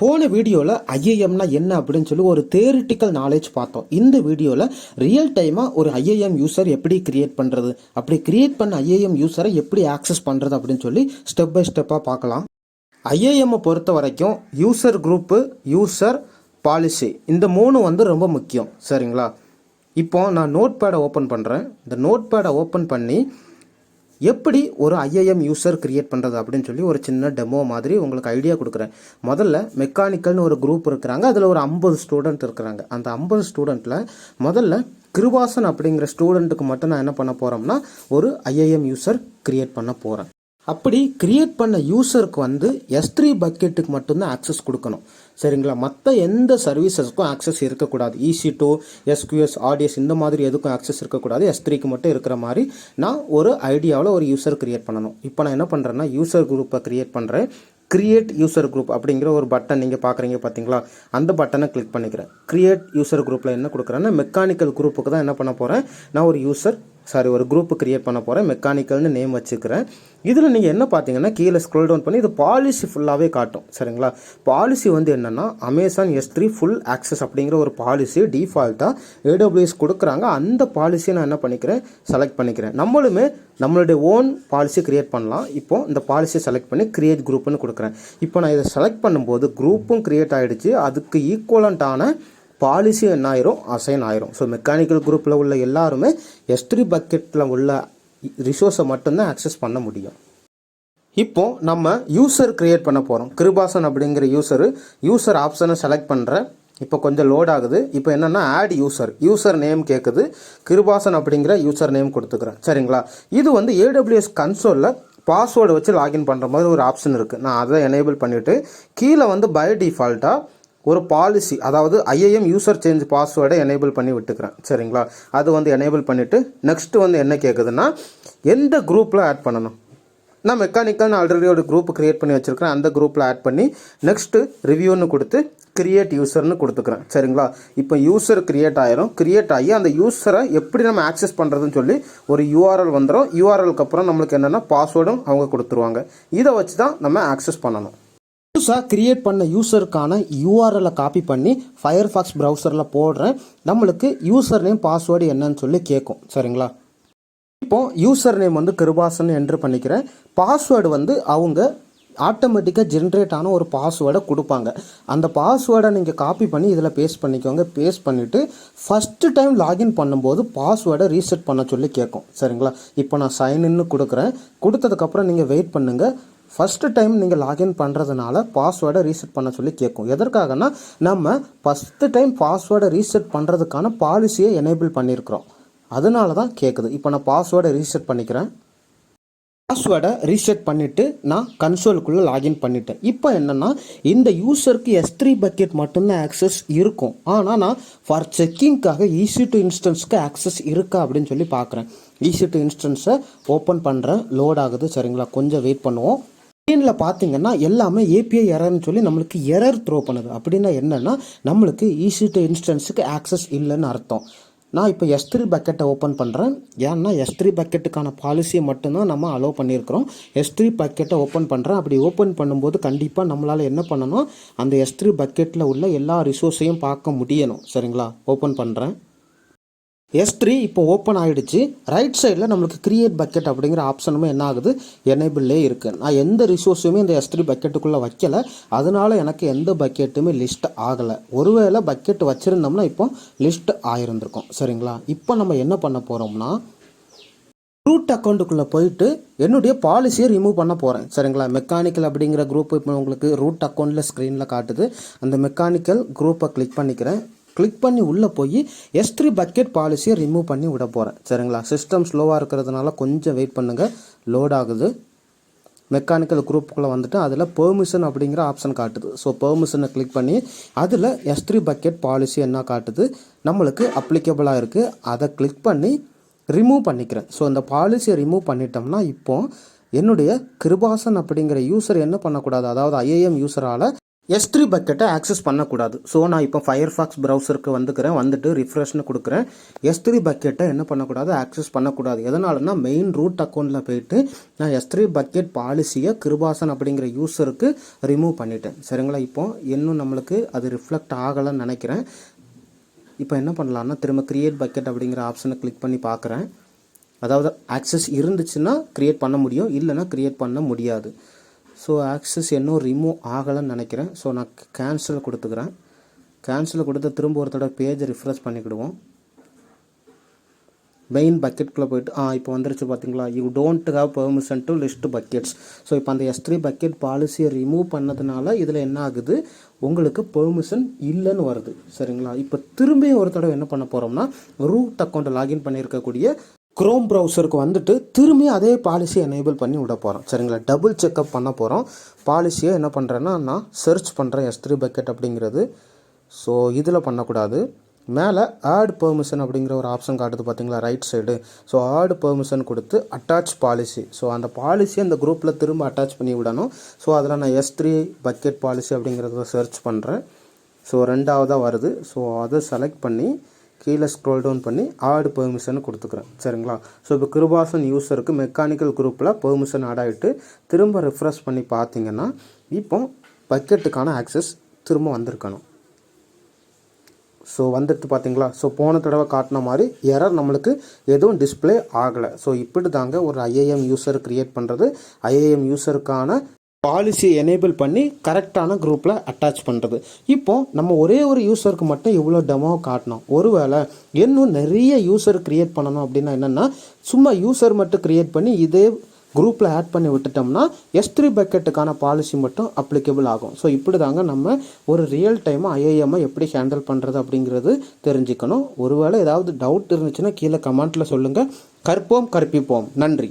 போன வீடியோவில் ஐஏஎம்னா என்ன அப்படின்னு சொல்லி ஒரு தியரிட்டிக்கல் நாலேஜ் பார்த்தோம். இந்த வீடியோவில் ரியல் டைமாக ஒரு ஐஏஎம் யூசர் எப்படி கிரியேட் பண்ணுறது, அப்படி கிரியேட் பண்ண ஐஏஎம் யூசரை எப்படி ஆக்சஸ் பண்ணுறது அப்படின்னு சொல்லி ஸ்டெப் பை ஸ்டெப்பாக பார்க்கலாம். ஐஏஎம்மை பொறுத்த வரைக்கும் யூசர் குரூப்பு, யூசர் பாலிசி, இந்த மூணு ரொம்ப முக்கியம். சரிங்களா? இப்போ நான் நோட் பேடை ஓப்பன் பண்ணுறேன். இந்த நோட் பேடை ஓப்பன் பண்ணி எப்படி ஒரு ஐஏஎம் யூசர் கிரியேட் பண்ணுறது அப்படின்னு சொல்லி ஒரு சின்ன டெமோ மாதிரி உங்களுக்கு ஐடியா கொடுக்குறேன். முதல்ல மெக்கானிக்கல்னு ஒரு குரூப் இருக்கிறாங்க. அதில் ஒரு 50 ஸ்டூடெண்ட் இருக்கிறாங்க. அந்த 50 ஸ்டூடெண்ட்டில் முதல்ல கிருபாசன் அப்படிங்கிற ஸ்டூடெண்ட்டுக்கு மட்டும் நான் என்ன பண்ண போகிறோம்னா ஒரு ஐஏஎம் யூசர் கிரியேட் பண்ண போகிறேன். அப்படி கிரியேட் பண்ண யூசருக்கு S3 பக்கெட்டுக்கு மட்டும்தான் ஆக்சஸ் கொடுக்கணும். சரிங்களா? மற்ற எந்த சர்வீசஸ்க்கும் ஆக்சஸ் இருக்கக்கூடாது. EC2, SQS, RDS இந்த மாதிரி எதுக்கும் ஆக்சஸ் இருக்கக்கூடாது. S3க்கு மட்டும் இருக்கிற மாதிரி நான் ஒரு ஐடியாவில் ஒரு யூசர் கிரியேட் பண்ணணும். இப்போ நான் என்ன பண்ணுறேன்னா யூசர் குரூப்பை கிரியேட் பண்ணுறேன். கிரியேட் யூசர் குரூப் அப்படிங்கிற ஒரு பட்டன் நீங்கள் பார்க்குறீங்க பார்த்தீங்களா? அந்த பட்டனை கிளிக் பண்ணிக்கிறேன். கிரியேட் யூசர் குரூப்பில் என்ன கொடுக்குறேன்னா மெக்கானிக்கல் குரூப்புக்கு தான் என்ன பண்ண போகிறேன், நான் ஒரு குரூப்பு கிரியேட் பண்ண போகிறேன். மெக்கானிக்கல்னு நேம் வச்சுக்கிறேன். இதில் நீங்கள் என்ன பார்த்தீங்கன்னா கீழே ஸ்க்ரோல் டவுன் பண்ணி இது பாலிசி ஃபுல்லாகவே காட்டும். சரிங்களா? பாலிசி என்னென்னா அமேசான் S3 ஃபுல் ஆக்சஸ் அப்படிங்கிற ஒரு பாலிசி டிஃபால்ட்டாக AWS கொடுக்குறாங்க. அந்த பாலிசியை நான் என்ன பண்ணிக்கிறேன், செலக்ட் பண்ணிக்கிறேன். நம்மளுடைய ஓன் பாலிசி கிரியேட் பண்ணலாம். இப்போ இந்த பாலிசியை செலக்ட் பண்ணி கிரியேட் குரூப்னு கொடுக்குறேன். இப்போ நான் இதை செலக்ட் பண்ணும்போது குரூப்பும் கிரியேட் ஆகிடுச்சு. அதுக்கு ஈக்குவலண்ட்டான பாலிசி என்ன ஆயிரும், அசைன் ஆயிரும். ஸோ மெக்கானிக்கல் குரூப்பில் உள்ள எல்லாருமே S3 பக்கெட்டில் உள்ள ரிசோர்ஸை மட்டும்தான் ஆக்சஸ் பண்ண முடியும். இப்போ நம்ம யூசர் கிரியேட் பண்ண போகிறோம். கிருபாசன் அப்படிங்கிற யூசர் ஆப்ஷனை செலக்ட் பண்ணுறேன். இப்போ கொஞ்சம் லோட் ஆகுது. இப்போ என்னென்னா ஆட் யூசர் நேம் கேட்குது. கிருபாசன் அப்படிங்கிற யூசர் நேம் கொடுத்துக்கிறேன். சரிங்களா? இது AWS கன்சோலில் பாஸ்வேர்டு வச்சு லாகின் பண்ணுற மாதிரி ஒரு ஆப்ஷன் இருக்குது. நான் அதை எனேபிள் பண்ணிவிட்டு கீழே பை டிஃபால்ட்டாக ஒரு பாலிசி, அதாவது ஐஏஎம் யூசர் சேஞ்ச் பாஸ்வேர்டை எனேபிள் பண்ணி விட்டுக்கிறேன். சரிங்களா? அது எனேபிள் பண்ணிவிட்டு நெக்ஸ்ட்டு என்ன கேட்குதுன்னா எந்த குரூப்பில் ஆட் பண்ணணும். நான் மெக்கானிக்கல்னு ஆல்ரெடி ஒரு குரூப் கிரியேட் பண்ணி வச்சுருக்கிறேன். அந்த குரூப்பில் ஆட் பண்ணி நெக்ஸ்ட்டு ரிவ்யூன்னு கொடுத்து கிரியேட் யூசர்னு கொடுத்துக்கிறேன். சரிங்களா? இப்போ யூசர் கிரியேட் ஆகி அந்த யூசரை எப்படி நம்ம ஆக்சஸ் பண்ணுறதுன்னு சொல்லி ஒரு URL வந்துடும். URLக்கு அப்புறம் நம்மளுக்கு என்னென்னா பாஸ்வேர்டும் அவங்க கொடுத்துருவாங்க. இதை வச்சு தான் நம்ம ஆக்சஸ் பண்ணணும். புதுசாக கிரியேட் பண்ண யூசருக்கான URL காப்பி பண்ணி ஃபயர்ஃபாக்ஸ் ப்ரௌசரில் போடுறேன். நம்மளுக்கு யூசர் நேம் பாஸ்வேர்டு என்னன்னு சொல்லி கேட்கும். சரிங்களா? இப்போ யூசர் நேம் கிருபாசன் என்ட்ரு பண்ணிக்கிறேன். பாஸ்வேர்டு அவங்க ஆட்டோமேட்டிக்காக ஜென்ரேட் ஆன ஒரு பாஸ்வேர்டை கொடுப்பாங்க. அந்த பாஸ்வேர்டை நீங்கள் காப்பி பண்ணி இதில் பேஸ்ட் பண்ணிக்கோங்க. பேஸ்ட் பண்ணிவிட்டு ஃபஸ்ட்டு டைம் லாகின் பண்ணும்போது பாஸ்வேர்டை ரீசெட் பண்ண சொல்லி கேட்கும். சரிங்களா? இப்போ நான் சைன்இன்னு கொடுக்குறேன். கொடுத்ததுக்கப்புறம் நீங்கள் வெயிட் பண்ணுங்கள். ஃபஸ்ட்டு டைம் நீங்கள் லாகின் பண்ணுறதுனால பாஸ்வேர்டை ரீசெட் பண்ண சொல்லி கேட்கும். எதற்காகனா நம்ம ஃபஸ்ட்டு டைம் பாஸ்வேர்டை ரீசெட் பண்ணுறதுக்கான பாலிசியை எனேபிள் பண்ணியிருக்கிறோம். அதனால தான் கேட்குது. இப்போ நான் பாஸ்வேர்டை ரீசெட் பண்ணிக்கிறேன். பாஸ்வேர்டை ரீசெட் பண்ணிவிட்டு நான் கன்சோலுக்குள்ளே லாகின் பண்ணிட்டேன். இப்போ என்னென்னா இந்த யூசருக்கு S3 பக்கெட் மட்டும்தான் ஆக்சஸ் இருக்கும். ஆனால் நான் ஃபார் செக்கிங்காக EC2 இன்ஸ்டன்ஸ்க்கு ஆக்சஸ் இருக்கா அப்படின்னு சொல்லி பார்க்குறேன். EC2 இன்ஸ்டன்ஸை ஓப்பன் பண்ணுறேன். லோட் ஆகுது. சரிங்களா? கொஞ்சம் வெயிட் பண்ணுவோம். ஸ்க்ரீனில் பார்த்தீங்கன்னா எல்லாமே API எரர்னு சொல்லி நம்மளுக்கு எரர் த்ரோ பண்ணுது. அப்படின்னா என்னென்னா நம்மளுக்கு EC2 இன்ஸ்டன்ஸுக்கு ஆக்சஸ் இல்லைன்னு அர்த்தம். நான் இப்போ S3 பக்கெட்டை ஓப்பன் பண்ணுறேன். ஏன்னா S3 பக்கெட்டுக்கான பாலிசியை மட்டும்தான் நம்ம அலோவ் பண்ணியிருக்கிறோம். S3 பக்கெட்டை ஓப்பன் பண்ணுறேன். அப்படி ஓப்பன் பண்ணும்போது கண்டிப்பாக நம்மளால் என்ன பண்ணணும், அந்த S3 பக்கெட்டில் உள்ள எல்லா ரிசோர்ஸையும் பார்க்க முடியணும். சரிங்களா? ஓப்பன் பண்ணுறேன். S3 இப்போ ஓப்பன் ஆகிடுச்சு. ரைட் சைடில் நம்மளுக்கு கிரியேட் பக்கெட் அப்படிங்கிற ஆப்ஷனுமே என்ன ஆகுது, எனேபிள்லே இருக்குது. நான் எந்த ரிசோர்ஸுமே இந்த S3 பக்கெட்டுக்குள்ளே வைக்கலை. அதனால் எனக்கு எந்த பக்கெட்டுமே லிஸ்ட் ஆகலை. ஒருவேளை பக்கெட் வச்சுருந்தோம்னா இப்போ லிஸ்ட் ஆகிருந்திருக்கும். சரிங்களா? இப்போ நம்ம என்ன பண்ண போகிறோம்னா ரூட் அக்கௌண்ட்டுக்குள்ளே போயிட்டு என்னுடைய பாலிசியை ரிமூவ் பண்ண போகிறேன். சரிங்களா? மெக்கானிக்கல் அப்படிங்கிற குரூப் இப்போ உங்களுக்கு ரூட் அக்கௌண்ட்டில் ஸ்க்ரீனில் காட்டுது. அந்த மெக்கானிக்கல் குரூப்பை கிளிக் பண்ணிக்கிறேன். கிளிக் பண்ணி உள்ளே போய் S3 பக்கெட் பாலிசியை ரிமூவ் பண்ணி விட போகிறேன். சரிங்களா? சிஸ்டம் ஸ்லோவாக இருக்கிறதுனால கொஞ்சம் வெயிட் பண்ணுங்கள். லோட் ஆகுது. மெக்கானிக்கல் குரூப்புக்குள்ளே வந்துட்டு அதில் பெர்மிஷன் அப்படிங்கிற ஆப்ஷன் காட்டுது. ஸோ பெர்மிஷனை கிளிக் பண்ணி அதில் S3 பக்கெட் பாலிசி என்ன காட்டுது, நம்மளுக்கு அப்ளிகபிளாக இருக்குது. அதை கிளிக் பண்ணி ரிமூவ் பண்ணிக்கிறேன். ஸோ அந்த பாலிசியை ரிமூவ் பண்ணிட்டோம்னா இப்போ என்னுடைய கிருபாசன் அப்படிங்கிற யூசர் என்ன பண்ணக்கூடாது, அதாவது IAM யூசரால் S3 பக்கெட்டை ஆக்சஸ் பண்ணக்கூடாது. ஸோ நான் இப்போ ஃபயர்ஃபாக்ஸ் ப்ரௌசருக்கு வந்துட்டு ரிஃப்ரெஷ்னு கொடுக்குறேன். S3 பக்கெட்டை என்ன பண்ணக்கூடாது, ஆக்சஸ் பண்ணக்கூடாது. எதனாலனா மெயின் ரூட் அக்கௌண்ட்டில் போயிட்டு நான் S3 பக்கெட் பாலிசியை கிருபாசன் அப்படிங்கிற யூஸருக்கு ரிமூவ் பண்ணிட்டேன். சரிங்களா? இப்போ இன்னும் நம்மளுக்கு அது ரிஃப்ளெக்ட் ஆகலைன்னு நினைக்கிறேன். இப்போ என்ன பண்ணலான்னா திரும்ப கிரியேட் பக்கெட் அப்படிங்கிற ஆப்ஷனை கிளிக் பண்ணி பார்க்குறேன். அதாவது ஆக்சஸ் இருந்துச்சுன்னா க்ரியேட் பண்ண முடியும், இல்லைன்னா க்ரியேட் பண்ண முடியாது. ஸோ ஆக்சஸ் இன்னும் ரிமூவ் ஆகலைன்னு நினைக்கிறேன். ஸோ நான் கேன்சல் கொடுத்துக்கிறேன். கேன்சல் கொடுத்து திரும்ப ஒரு தடவை பேஜை ரிஃப்ரெஷ் பண்ணிக்கிடுவோம். மெயின் பக்கெட்குள்ளே போய்ட்டு இப்போ வந்துருச்சு பார்த்தீங்களா, you don't have permission to list buckets. So இப்போ அந்த S3 பக்கெட் பாலிசியை ரிமூவ் பண்ணதுனால இதில் என்ன ஆகுது, உங்களுக்கு பெர்மிஷன் இல்லைன்னு வருது. சரிங்களா? இப்போ திரும்பியும் ஒரு தடவை என்ன பண்ண போகிறோம்னா ரூட் அக்கௌண்ட்டை லாகின் பண்ணியிருக்கக்கூடிய குரோம் ப்ரௌசருக்கு வந்துட்டு திரும்பி அதே பாலிசியை எனேபிள் பண்ணி விட போகிறோம். சரிங்களா? டபுள் செக்அப் பண்ண போகிறோம். பாலிசியை என்ன பண்ணுறேன்னா நான் சர்ச் பண்ணுறேன் S3 பக்கெட் அப்படிங்கிறது. ஸோ இதில் பண்ணக்கூடாது. மேலே ஆட் பெர்மிஷன் அப்படிங்கிற ஒரு ஆப்ஷன் காட்டுது பார்த்தீங்களா, right side. So add permission கொடுத்து அட்டாச் பாலிசி. ஸோ அந்த பாலிசியை அந்த குரூப்பில் திரும்ப அட்டாச் பண்ணி விடணும். ஸோ அதில் நான் S3 பக்கெட் பாலிசி அப்படிங்கிறத சர்ச் பண்ணுறேன். ஸோ ரெண்டாவதாக வருது. ஸோ அதை செலக்ட் பண்ணி கீழே ஸ்க்ரோல் டவுன் பண்ணி ஆட் பெர்மிஷன் கொடுத்துக்கிறேன். சரிங்களா? ஸோ இப்போ கிருபாசன் யூஸருக்கு மெக்கானிக்கல் குரூப்பில் பெர்மிஷன் ஆட் ஆகிட்டு திரும்ப ரெஃப்ரெஷ் பண்ணி பார்த்தீங்கன்னா இப்போ பக்கெட்டுக்கான ஆக்சஸ் திரும்ப வந்திருக்கணும். ஸோ வந்துட்டு பார்த்தீங்களா? ஸோ போன தடவை காட்டின மாதிரி எரர் நம்மளுக்கு எதுவும் டிஸ்பிளே ஆகலை. ஸோ இப்படி தாங்க ஒரு IAM யூஸர் க்ரியேட் பண்ணுறது. IAM யூஸருக்கான பாலிசி எனேபிள் பண்ணி கரெக்டான குரூப்பில் அட்டாச் பண்ணுறது. இப்போ நம்ம ஒரே ஒரு யூஸருக்கு மட்டும் இவ்வளோ டெமோ காட்டணும். ஒருவேளை இன்னும் நிறைய யூஸர் க்ரியேட் பண்ணணும் அப்படின்னா என்னென்னா சும்மா யூஸர் மட்டும் க்ரியேட் பண்ணி இதே குரூப்பில் ஆட் பண்ணி விட்டுட்டோம்னா S3 பக்கெட்டுக்கான பாலிசி மட்டும் அப்ளிகபிள் ஆகும். ஸோ இப்படி தாங்க நம்ம ஒரு ரியல் டைமாக IAM எப்படி ஹேண்டில் பண்ணுறது அப்படிங்கிறது தெரிஞ்சுக்கணும். ஒருவேளை ஏதாவது டவுட் இருந்துச்சுன்னா கீழே கமெண்ட்டில் சொல்லுங்கள். கற்போம் கற்பிப்போம். நன்றி.